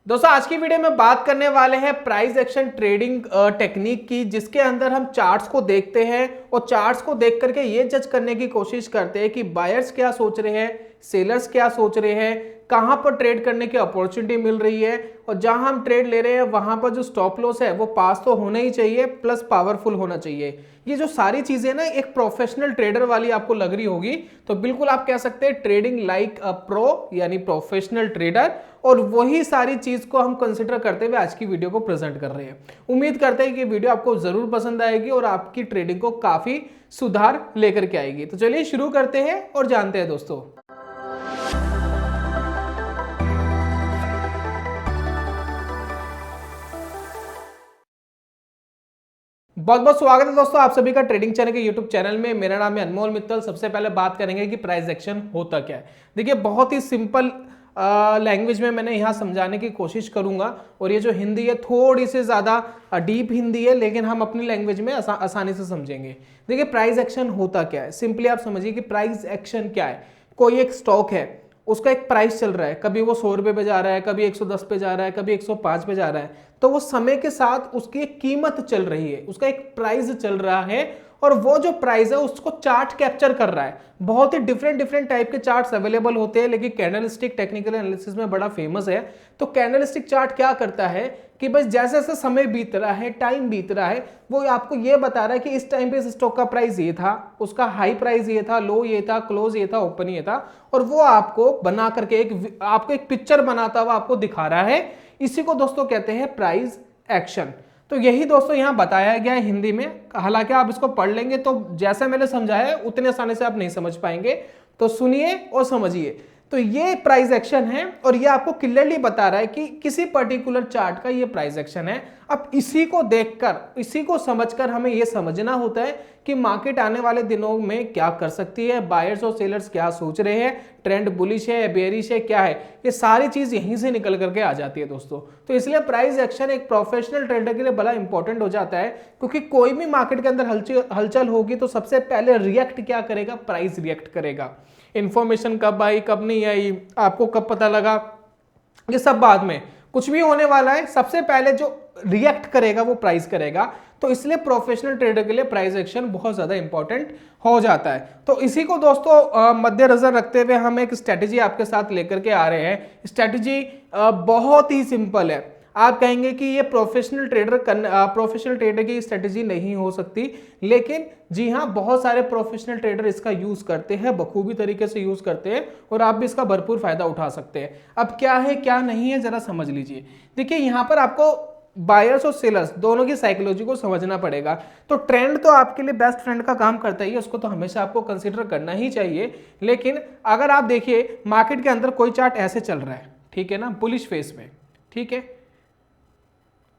दोस्तों आज की वीडियो में बात करने वाले हैं प्राइस एक्शन ट्रेडिंग टेक्निक की, जिसके अंदर हम चार्ट्स को देखते हैं और चार्ट्स को देख करके ये जज करने की कोशिश करते हैं कि बायर्स क्या सोच रहे हैं, सेलर्स क्या सोच रहे हैं, कहां पर ट्रेड करने की अपॉर्चुनिटी मिल रही है और जहां हम ट्रेड ले रहे हैं वहां पर जो स्टॉप लॉस है वो पास तो होना ही चाहिए प्लस पावरफुल होना चाहिए। ये जो सारी चीजें ना एक प्रोफेशनल ट्रेडर वाली आपको लग रही होगी तो बिल्कुल आप कह सकते हैं ट्रेडिंग लाइक अ प्रो यानी प्रोफेशनल ट्रेडर, और वही सारी चीज को हम कंसिडर करते हुए आज की वीडियो को प्रेजेंट कर रहे हैं। उम्मीद करते हैं कि वीडियो आपको जरूर पसंद आएगी और आपकी ट्रेडिंग को काफी सुधार लेकर के आएगी। तो चलिए शुरू करते हैं और जानते हैं दोस्तों। बहुत बहुत स्वागत है दोस्तों आप सभी का ट्रेडिंग चैनल के यूट्यूब चैनल में। मेरा नाम है अनमोल मित्तल। सबसे पहले बात करेंगे कि प्राइस एक्शन होता क्या है। देखिए बहुत ही सिंपल लैंग्वेज में मैंने यहाँ समझाने की कोशिश करूंगा, और ये जो हिंदी है थोड़ी सी ज़्यादा डीप हिंदी है, लेकिन हम अपनी लैंग्वेज में आसानी से समझेंगे। देखिए प्राइस एक्शन होता क्या है, सिंपली आप समझिए कि प्राइस एक्शन क्या है। कोई एक स्टॉक है, उसका एक प्राइस चल रहा है, कभी वो 100 रुपये पे जा रहा है, कभी 110 पे जा रहा है, कभी 105 पे जा रहा है, तो वो समय के साथ उसकी एक कीमत चल रही है, उसका एक प्राइस चल रहा है, और वो जो प्राइस है उसको चार्ट कैप्चर कर रहा है। बहुत ही डिफरेंट टाइप के चार्ट्स अवेलेबल होते हैं, लेकिन कैंडलस्टिक टेक्निकल एनालिसिस में बड़ा फेमस है। तो कैंडलस्टिक चार्ट क्या करता है कि बस जैसे जैसे समय बीत रहा है, टाइम बीत रहा है, वो आपको ये बता रहा है कि इस टाइम पे इस स्टॉक का प्राइस ये था, उसका हाई प्राइस ये था, लो ये था, क्लोज ये था, ओपन ये था, और वो आपको बना करके आपको एक पिक्चर बनाता हुआ आपको दिखा रहा है। इसी को दोस्तों कहते हैं प्राइस एक्शन। तो यही दोस्तों यहाँ बताया गया है हिंदी में। हालांकि आप इसको पढ़ लेंगे तो जैसे मैंने समझाया उतने आसानी से आप नहीं समझ पाएंगे, तो सुनिए और समझिए। तो ये प्राइस एक्शन है और ये आपको क्लियरली बता रहा है कि किसी पर्टिकुलर चार्ट का ये प्राइस एक्शन है। अब इसी को देखकर, इसी को समझकर हमें ये समझना होता है कि मार्केट आने वाले दिनों में क्या कर सकती है, बायर्स और सेलर्स क्या सोच रहे हैं, ट्रेंड बुलिश है, बेयरिश है, क्या है। ये सारी चीज यहीं से निकल करके आ जाती है दोस्तों। तो इसलिए प्राइस एक्शन एक प्रोफेशनल ट्रेडर के लिए बड़ा इंपॉर्टेंट हो जाता है, क्योंकि कोई भी मार्केट के अंदर हलचल होगी तो सबसे पहले रिएक्ट क्या करेगा, प्राइस रिएक्ट करेगा। इंफॉर्मेशन कब आई कब नहीं आई, आपको कब पता लगा, ये सब बाद में। कुछ भी होने वाला है, सबसे पहले जो रिएक्ट करेगा वो प्राइस करेगा। तो इसलिए प्रोफेशनल ट्रेडर के लिए प्राइस एक्शन बहुत ज्यादा इंपॉर्टेंट हो जाता है। तो इसी को दोस्तों मद्देनजर रखते हुए हम एक स्ट्रेटेजी आपके साथ लेकर के आ रहे हैं। स्ट्रेटेजी बहुत ही सिंपल है। आप कहेंगे कि ये प्रोफेशनल ट्रेडर की स्ट्रेटेजी नहीं हो सकती, लेकिन जी हाँ बहुत सारे प्रोफेशनल ट्रेडर इसका यूज करते हैं, बखूबी तरीके से यूज करते हैं, और आप भी इसका भरपूर फायदा उठा सकते हैं। अब क्या है क्या नहीं है जरा समझ लीजिए। देखिए यहाँ पर आपको बायर्स और सेलर्स दोनों की साइकोलॉजी को समझना पड़ेगा। तो ट्रेंड तो आपके लिए बेस्ट फ्रेंड का काम करता ही है, उसको तो हमेशा आपको कंसीडर करना ही चाहिए। लेकिन अगर आप देखिए मार्केट के अंदर कोई चार्ट ऐसे चल रहा है, ठीक है ना, बुलिश फेस में, ठीक है,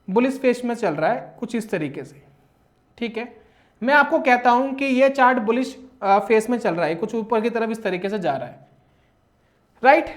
बुलिश फेस में चल रहा है कुछ इस तरीके से, ठीक है। मैं आपको कहता हूं कि यह चार्ट बुलिश फेस में चल रहा है, कुछ ऊपर की तरफ इस तरीके से जा रहा है, राइट।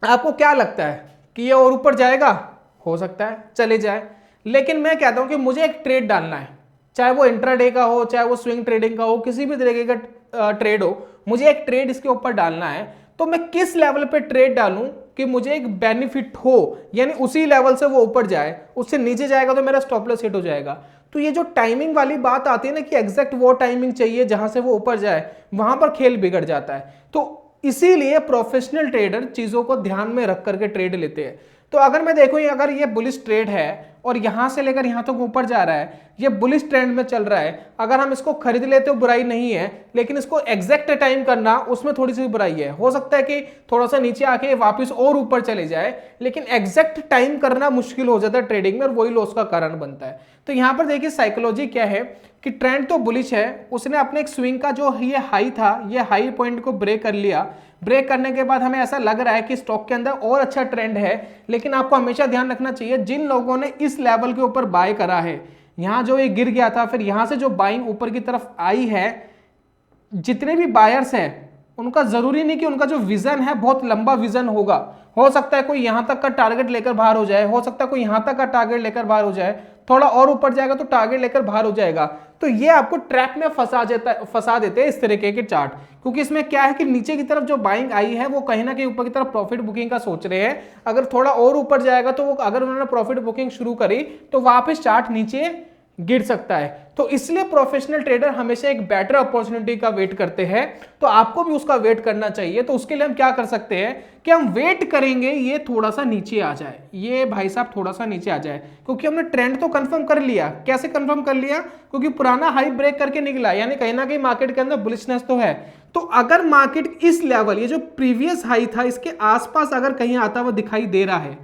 आपको क्या लगता है कि ये और ऊपर जाएगा? हो सकता है चले जाए, लेकिन मैं कहता हूं कि मुझे एक ट्रेड डालना है, चाहे वो इंट्राडे का हो, चाहे वो स्विंग ट्रेडिंग का हो, किसी भी तरीके का ट्रेड हो, मुझे एक ट्रेड इसके ऊपर डालना है। तो मैं किस लेवल पे ट्रेड डालूं कि मुझे एक बेनिफिट हो, यानी उसी लेवल से वो ऊपर जाए, उससे नीचे जाएगा तो मेरा स्टॉप लॉस हिट हो जाएगा। तो ये जो टाइमिंग वाली बात आती है ना कि एग्जैक्ट वो टाइमिंग चाहिए जहां से वो ऊपर जाए, वहां पर खेल बिगड़ जाता है। तो इसीलिए प्रोफेशनल ट्रेडर चीजों को ध्यान में रख करके ट्रेड लेते हैं। तो अगर मैं देखूं अगर ये बुलिश ट्रेड है और यहां से लेकर यहां तक ऊपर जा रहा है, ये बुलिश ट्रेंड में चल रहा है, अगर हम इसको खरीद लेते तो बुराई नहीं है, लेकिन इसको एग्जैक्ट टाइम करना उसमें थोड़ी सी बुराई है। हो सकता है कि थोड़ा सा नीचे आके वापस और ऊपर चले जाए, लेकिन एग्जैक्ट टाइम करना मुश्किल हो जाता है ट्रेडिंग में, और वही लॉस का कारण बनता है। तो यहां पर देखिए साइकोलॉजी क्या है कि ट्रेंड तो बुलिश है, उसने अपने एक स्विंग का जो ये हाई था, ये हाई पॉइंट को ब्रेक कर लिया। ब्रेक करने के बाद हमें ऐसा लग रहा है कि स्टॉक के अंदर और अच्छा ट्रेंड है, लेकिन आपको हमेशा ध्यान रखना चाहिए जिन लोगों ने इस लेवल के ऊपर बाय करा है, यहां जो ये गिर गया था, फिर यहां से जो बाइंग ऊपर की तरफ आई है, जितने भी बायर्स हैं उनका जरूरी नहीं कि उनका जो विजन है बहुत लंबा विजन होगा। हो सकता है कोई यहां तक का टारगेट लेकर बाहर हो जाए, हो सकता है कोई यहां तक का टारगेट लेकर बाहर हो जाए, थोड़ा और ऊपर जाएगा तो टारगेट लेकर बाहर हो जाएगा। तो ये आपको ट्रैप में फंसा देते हैं इस तरीके के चार्ट, क्योंकि इसमें क्या है कि नीचे की तरफ जो बाइंग आई है वो कहीं ना कहीं ऊपर की तरफ प्रॉफिट बुकिंग का सोच रहे हैं। अगर थोड़ा और ऊपर जाएगा तो वो अगर उन्होंने प्रॉफिट बुकिंग शुरू करी तो वापस चार्ट नीचे गिर सकता है। तो इसलिए प्रोफेशनल ट्रेडर हमेशा एक बेटर अपॉर्चुनिटी का वेट करते हैं, तो आपको भी उसका वेट करना चाहिए। तो उसके लिए हम क्या कर सकते हैं कि हम वेट करेंगे ये थोड़ा सा नीचे आ जाए, ये भाई साहब थोड़ा सा नीचे आ जाए, क्योंकि हमने ट्रेंड तो कंफर्म कर लिया। कैसे कंफर्म कर लिया? क्योंकि पुराना हाई ब्रेक करके निकला, यानी कहीं ना कहीं मार्केट के अंदर बुलिशनेस तो है। तो अगर मार्केट इस लेवल, ये जो प्रीवियस हाई था इसके आसपास अगर कहीं आता हुआ दिखाई दे रहा है,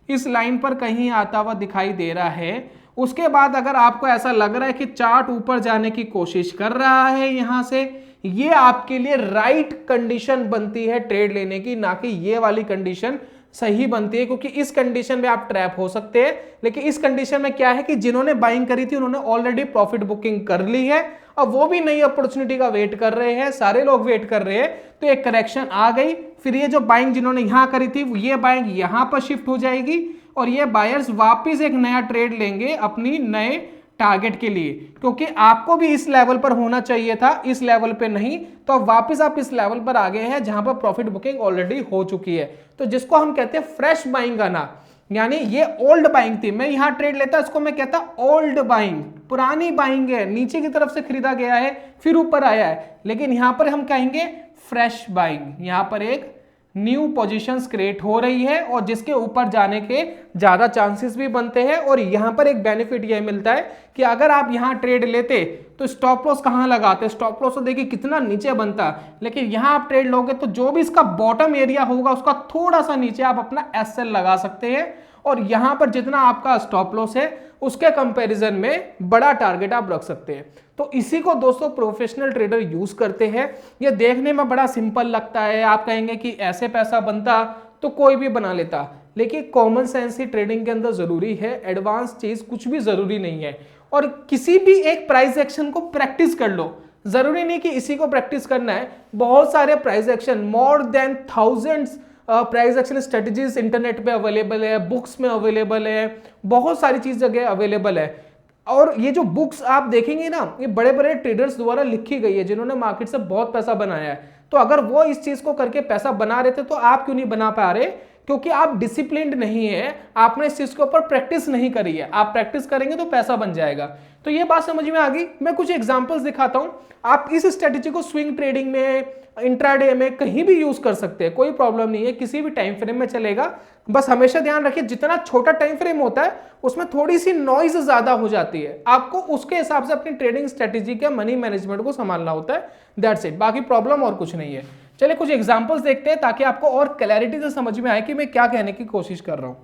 इस लाइन पर कहीं आता हुआ दिखाई दे रहा है, उसके बाद अगर आपको ऐसा लग रहा है कि चार्ट ऊपर जाने की कोशिश कर रहा है यहां से, ये आपके लिए राइट कंडीशन बनती है ट्रेड लेने की, ना कि ये वाली कंडीशन सही बनती है। क्योंकि इस कंडीशन में आप ट्रैप हो सकते हैं, लेकिन इस कंडीशन में क्या है कि जिन्होंने बाइंग करी थी उन्होंने ऑलरेडी प्रॉफिट बुकिंग कर ली है, अब वो भी नई अपॉर्चुनिटी का वेट कर रहे हैं, सारे लोग वेट कर रहे हैं। तो एक करेक्शन आ गई, फिर ये जो बाइंग जिन्होंने यहां करी थी ये बाइंग यहां पर शिफ्ट हो जाएगी और ये बायर्स वापस एक नया ट्रेड लेंगे अपनी नए टारगेट के लिए, क्योंकि आपको भी इस लेवल पर होना चाहिए था, इस लेवल पे नहीं। तो अब वापस आप इस लेवल पर आ गए हैं जहां पर प्रॉफिट बुकिंग ऑलरेडी हो चुकी है। तो जिसको हम कहते हैं फ्रेश बाइंग आना, यानी ये ओल्ड बाइंग थी, मैं यहां ट्रेड लेता इसको मैं कहता ओल्ड बाइंग, पुरानी बाइंग है, नीचे की तरफ से खरीदा गया है फिर ऊपर आया है, लेकिन यहां पर हम कहेंगे फ्रेश बाइंग। यहां पर एक न्यू पोजीशंस क्रिएट हो रही है और जिसके ऊपर जाने के ज्यादा चांसेस भी बनते हैं। और यहां पर एक बेनिफिट यह मिलता है कि अगर आप यहां ट्रेड लेते तो स्टॉप लॉस कहां लगाते, स्टॉप लॉस तो देखिए कितना नीचे बनता, लेकिन यहां आप ट्रेड लोगे तो जो भी इसका बॉटम एरिया होगा उसका थोड़ा सा नीचे आप अपना एसएल लगा सकते हैं, और यहां पर जितना आपका स्टॉप लॉस है उसके कंपैरिजन में बड़ा टारगेट आप रख सकते हैं। तो इसी को दोस्तों प्रोफेशनल ट्रेडर यूज करते हैं। ये देखने में बड़ा सिंपल लगता है, आप कहेंगे कि ऐसे पैसा बनता तो कोई भी बना लेता, लेकिन कॉमन सेंस ही ट्रेडिंग के अंदर जरूरी है, एडवांस चीज कुछ भी जरूरी नहीं है। और किसी भी एक प्राइस एक्शन को प्रैक्टिस कर लो, जरूरी नहीं कि इसी को प्रैक्टिस करना है, बहुत सारे price action, more than thousands price action strategies internet पे अवेलेबल है, बुक्स में अवेलेबल है, बहुत सारी चीज जगह अवेलेबल है। और ये जो बुक्स आप देखेंगे ना, ये बड़े बड़े ट्रेडर्स द्वारा लिखी गई है जिन्होंने मार्केट से बहुत पैसा बनाया है। तो अगर वो इस चीज को करके पैसा बना रहे थे तो आप क्यों नहीं बना पा रहे? क्योंकि आप डिसिप्लिन्ड नहीं है, आपने इस चीज के ऊपर प्रैक्टिस नहीं करी है। आप प्रैक्टिस करेंगे तो पैसा बन जाएगा। तो ये बात समझ में आ गई। मैं कुछ एग्जांपल्स दिखाता हूं, आप इस स्ट्रेटेजी को स्विंग ट्रेडिंग में, इंट्राडे में कहीं भी यूज कर सकते हैं, कोई प्रॉब्लम नहीं है, किसी भी टाइम फ्रेम में चलेगा। बस हमेशा ध्यान रखिए जितना छोटा टाइम फ्रेम होता है उसमें थोड़ी सी नॉइज ज्यादा हो जाती है, आपको उसके हिसाब से अपनी ट्रेडिंग स्ट्रेटेजी के मनी मैनेजमेंट को संभालना होता है, दैट्स इट, बाकी प्रॉब्लम और कुछ नहीं है। चलिए कुछ एग्जांपल्स देखते हैं ताकि आपको और क्लैरिटी से समझ में आए कि मैं क्या कहने की कोशिश कर रहा हूं।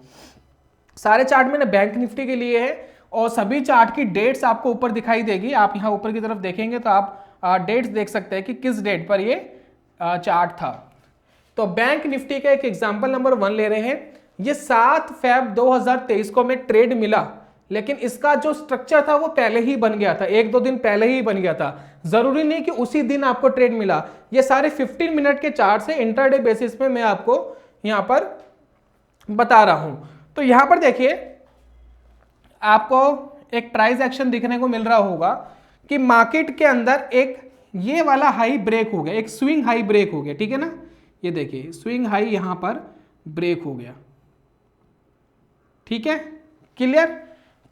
सारे चार्ट मैंने बैंक निफ्टी के लिए है और सभी चार्ट की डेट्स आपको ऊपर दिखाई देगी। आप यहां ऊपर की तरफ देखेंगे तो आप डेट्स देख सकते हैं कि किस डेट पर ये चार्ट था। तो बैंक निफ्टी का एक एग्जांपल नंबर 1 ले रहे हैं। ये 7 फेब 2023 को में ट्रेड मिला, लेकिन इसका जो स्ट्रक्चर था वो पहले ही बन गया था, 1-2 दिन पहले ही बन गया था। जरूरी नहीं कि उसी दिन आपको ट्रेड मिला। ये सारे 15 मिनट के चार्ट से इंटरडे बेसिस पे मैं आपको यहां पर बता रहा हूं। तो यहां पर देखिए आपको एक प्राइस एक्शन दिखने को मिल रहा होगा कि मार्केट के अंदर एक ये वाला हाई ब्रेक हो गया, एक स्विंग हाई ब्रेक हो गया, ठीक है ना। ये देखिए स्विंग हाई यहां पर ब्रेक हो गया, ठीक है, क्लियर।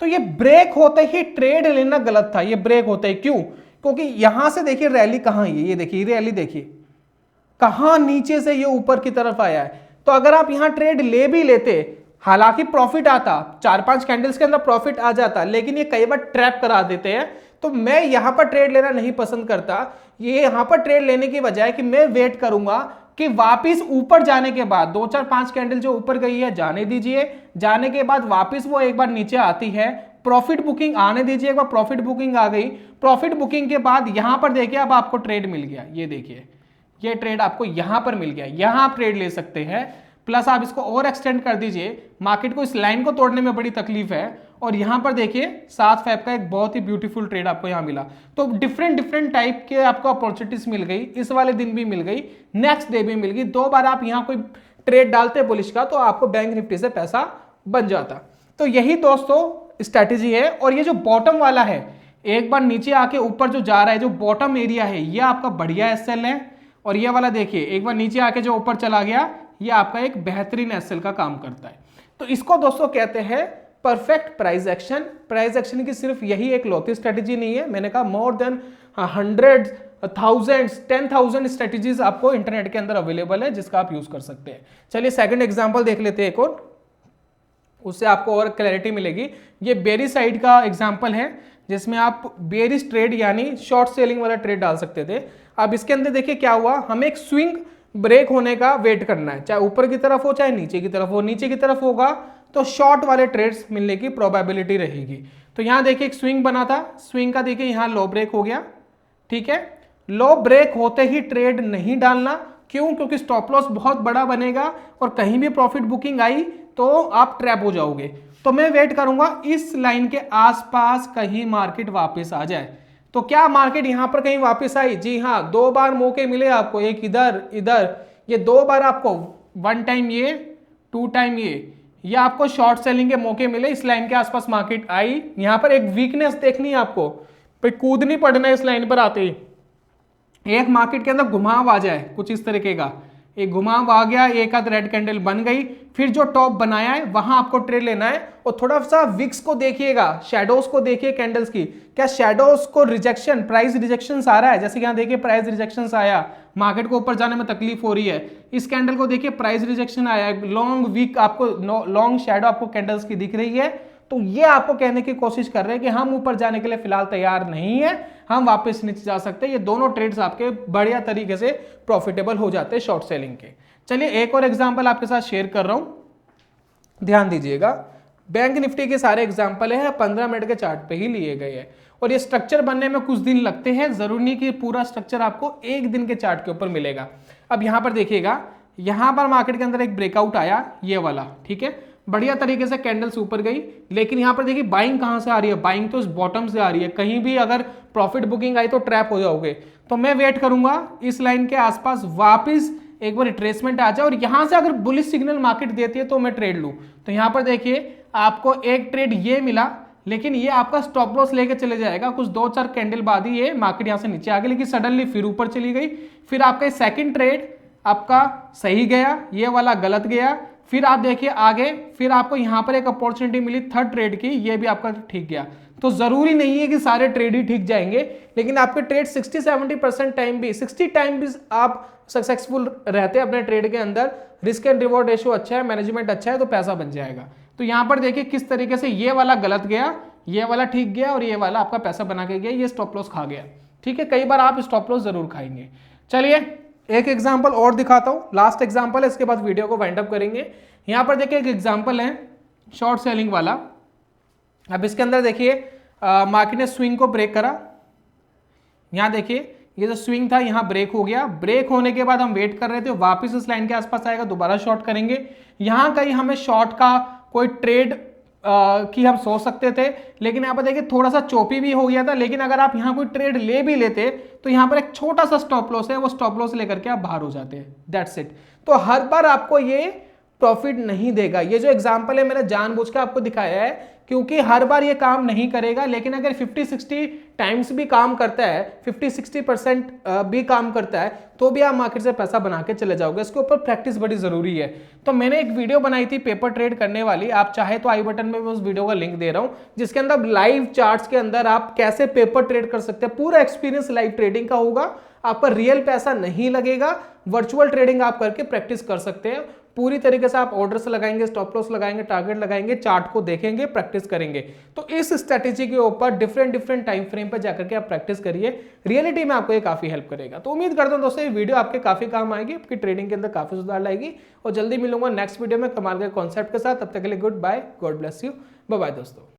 तो ये ब्रेक होते ही ट्रेड लेना गलत था, ये ब्रेक होता है क्यों? क्योंकि यहां से देखिए रैली कहां है, ये देखिए रैली देखिए कहां नीचे से ये ऊपर की तरफ आया है। तो अगर आप यहां ट्रेड ले भी लेते, हालांकि प्रॉफिट आता, 4-5 कैंडल्स के अंदर प्रॉफिट आ जाता, लेकिन ये कई बार ट्रैप करा देते हैं। तो मैं यहां पर ट्रेड लेना नहीं पसंद करता। ये यहां पर ट्रेड लेने की बजाय कि मैं वेट करूंगा कि वापस ऊपर जाने के बाद 2-4-5 कैंडल जो ऊपर गई है जाने दीजिए, जाने के बाद वापस वो एक बार नीचे आती है, प्रॉफिट बुकिंग आने दीजिए। एक बार प्रॉफिट बुकिंग आ गई, प्रॉफिट बुकिंग के बाद यहां पर देखिए अब आपको ट्रेड मिल गया, ये देखिए ये ट्रेड आपको यहां पर मिल गया, यहां आप ट्रेड ले सकते हैं। प्लस आप इसको और एक्सटेंड कर दीजिए, मार्केट को इस लाइन को तोड़ने में बड़ी तकलीफ है। और यहां पर देखिए 7 फेब का एक बहुत ही ब्यूटीफुल ट्रेड आपको यहां मिला। तो डिफरेंट टाइप के आपको अपॉर्चुनिटीज मिल गई, इस वाले दिन भी मिल गई, नेक्स्ट डे भी मिल गई। 2 बार आप यहां कोई ट्रेड डालते बुलिश का तो आपको बैंक निफ्टी से पैसा बन जाता। तो यही दोस्तों स्ट्रैटेजी है। और ये जो बॉटम वाला है, एक बार नीचे आके ऊपर जो जा रहा है, जो बॉटम एरिया है, ये आपका बढ़िया एसएल है। और ये वाला देखिए, एक बार नीचे आके जो ऊपर चला गया, ये आपका एक बेहतरीन एसएल का काम करता है। तो इसको दोस्तों कहते हैं perfect price action. Price action की सिर्फ यही एक लौती स्ट्रेटेजी नहीं है, मैंने कहा more than hundreds, thousands, 10,000 strategies आपको इंटरनेट के अंदर अवेलेबल है, जिसका आप यूज कर सकते हैं। चलिए सेकंड एग्जांपल देख लेते हैं एक और, उससे आपको और क्लैरिटी मिलेगी। ये बेरी साइड का एग्जांपल है, जिसमें आप बेरिश ट्रेड यानी शॉर्ट सेलिंग वाला ट्रेड डाल सकते थे। अब इसके अंदर देखिए क्या हुआ, हमें एक स्विंग ब्रेक होने का वेट करना है, चाहे ऊपर की तरफ हो चाहे नीचे की तरफ हो। नीचे की तरफ होगा तो शॉर्ट वाले ट्रेड्स मिलने की प्रोबेबिलिटी रहेगी। तो यहां देखिए एक स्विंग बना था, स्विंग का देखिए यहां लो ब्रेक हो गया, ठीक है। लो ब्रेक होते ही ट्रेड नहीं डालना, क्यों? क्योंकि स्टॉप लॉस बहुत बड़ा बनेगा और कहीं भी प्रॉफिट बुकिंग आई तो आप ट्रैप हो जाओगे। तो मैं वेट करूंगा इस लाइन के आसपास कहीं मार्केट वापस आ जाए। तो क्या मार्केट यहां पर कहीं वापस आई? जी हाँ, 2 बार मौके मिले आपको, एक इधर इधर, ये 2 बार आपको, 1 टाइम ये, 2 टाइम ये आपको शॉर्ट सेलिंग के मौके मिले। इस लाइन के आसपास मार्केट आई, यहां पर एक वीकनेस देखनी है आपको, फिर कूदनी पड़ना है इस लाइन पर आते ही। एक मार्केट के अंदर घुमाव आ जाए कुछ इस तरीके का, एक घुमाव आ गया, एक आध रेड कैंडल बन गई, फिर जो टॉप बनाया है वहां आपको ट्रेड लेना है। और थोड़ा सा विक्स को देखिएगा, शैडोज को देखिए कैंडल्स की, क्या शैडोज को रिजेक्शन, प्राइस रिजेक्शन आ रहा है? जैसे कि यहाँ देखिए प्राइस रिजेक्शन आया, मार्केट को ऊपर जाने में तकलीफ हो रही है। इस कैंडल को देखिए प्राइस रिजेक्शन आया, लॉन्ग वीक आपको, लॉन्ग शैडो आपको कैंडल्स की दिख रही है। तो ये आपको कहने की कोशिश कर रहे हैं कि हम ऊपर जाने के लिए फिलहाल तैयार नहीं है, हम वापस नीचे जा सकते हैं। ये दोनों ट्रेड्स आपके बढ़िया तरीके से प्रॉफिटेबल हो जाते हैं शॉर्ट सेलिंग के। चलिए एक और एग्जांपल आपके साथ शेयर कर रहा हूं, ध्यान दीजिएगा। बैंक निफ्टी के सारे एग्जांपल है 15 मिनट के चार्ट पे ही लिए गए हैं, और ये स्ट्रक्चर बनने में कुछ दिन लगते हैं, जरूरी नहीं कि पूरा स्ट्रक्चर आपको एक दिन के चार्ट के ऊपर मिलेगा। अब यहां पर देखिएगा, यहां पर मार्केट के अंदर एक ब्रेकआउट आया, ये वाला, ठीक है, बढ़िया तरीके से कैंडल्स ऊपर गई, लेकिन यहां पर देखिए बाइंग कहां से आ रही है? बाइंग तो इस बॉटम से आ रही है। कहीं भी अगर प्रॉफिट बुकिंग आई तो ट्रैप हो जाओगे। तो मैं वेट करूंगा इस लाइन के आसपास वापस एक बार रिट्रेसमेंट आ जाए, और यहां से अगर बुलिश सिग्नल मार्केट देती है तो मैं ट्रेड लूं। तो यहां पर देखिए आपको एक ट्रेड ये मिला, लेकिन ये आपका स्टॉप लॉस लेके चले जाएगा। कुछ 2-4 कैंडल बाद ही ये मार्केट यहां से नीचे आ गई, लेकिन सडनली फिर ऊपर चली गई। फिर आपका सेकंड ट्रेड आपका सही गया, ये वाला गलत गया। फिर आप देखिए आगे, फिर आपको यहां पर एक अपॉर्चुनिटी मिली थर्ड ट्रेड की, ये भी आपका ठीक गया। तो जरूरी नहीं है कि सारे ट्रेड ही ठीक जाएंगे, लेकिन आपके ट्रेड 60-70% टाइम भी, 60 टाइम भी आप सक्सेसफुल रहते हैं अपने ट्रेड के अंदर। रिस्क एंड रिवॉर्ड रेशियो अच्छा है, मैनेजमेंट अच्छा है, तो पैसा बन जाएगा। तो यहां पर देखिए किस तरीके से ये वाला गलत गया, ये वाला ठीक गया, और ये वाला आपका पैसा बना के गया, ये स्टॉप लॉस खा गया। ठीक है, कई बार आप स्टॉप लॉस जरूर खाएंगे। चलिए एक एग्जाम्पल और दिखाता हूं, लास्ट एग्जाम्पल है, इसके बाद वीडियो को वाइंड अप करेंगे। यहां पर देखिए एक एग्जाम्पल है शॉर्ट सेलिंग वाला। अब इसके अंदर देखिए मार्केट ने स्विंग को ब्रेक करा, यहां देखिए ये जो स्विंग था यहां ब्रेक हो गया। ब्रेक होने के बाद हम वेट कर रहे थे वापस इस लाइन के आसपास आएगा, दोबारा शॉर्ट करेंगे। यहां कहीं हमें शॉर्ट का कोई ट्रेड की हम सोच सकते थे, लेकिन यहाँ पर देखिए थोड़ा सा चोपी भी हो गया था। लेकिन अगर आप यहाँ कोई ट्रेड ले भी लेते तो यहाँ पर एक छोटा सा स्टॉप लॉस है, वो स्टॉप लॉस लेकर के आप बाहर हो जाते हैं, दैट्स इट। तो हर बार आपको ये प्रॉफिट नहीं देगा। ये जो एग्जांपल है मैंने जानबूझ के आपको दिखाया है, क्योंकि हर बार ये काम नहीं करेगा। लेकिन अगर 50-60 टाइम्स भी काम करता है, 50-60% भी काम करता है, तो भी आप मार्केट से पैसा बना के चले जाओगे। इसके ऊपर प्रैक्टिस बड़ी जरूरी है। तो मैंने एक वीडियो बनाई थी पेपर ट्रेड करने वाली, आप चाहे तो आई बटन में मैं उस वीडियो का लिंक दे रहा हूं, जिसके अंदर लाइव चार्ट्स के अंदर आप कैसे पेपर ट्रेड कर सकते हैं, पूरा एक्सपीरियंस लाइव ट्रेडिंग का होगा। आपका रियल पैसा नहीं लगेगा, वर्चुअल ट्रेडिंग आप करके प्रैक्टिस कर सकते हैं। पूरी तरीके से आप ऑर्डर्स लगाएंगे, स्टॉप लॉस लगाएंगे, टारगेट लगाएंगे, चार्ट को देखेंगे, प्रैक्टिस करेंगे। तो इस स्ट्रेटेजी के ऊपर डिफरेंट टाइम फ्रेम पर जाकर के आप प्रैक्टिस करिए, रियलिटी में आपको ये काफी हेल्प करेगा। तो उम्मीद करता हूं दोस्तों ये वीडियो आपके काफी काम आएगी, आपकी ट्रेडिंग के अंदर काफी सुधार लाएगी। और जल्दी मिलूंगा नेक्स्ट वीडियो में कमाल के कॉन्सेप्ट के साथ। तब तक के लिए good bye, God bless you, bye bye दोस्तों।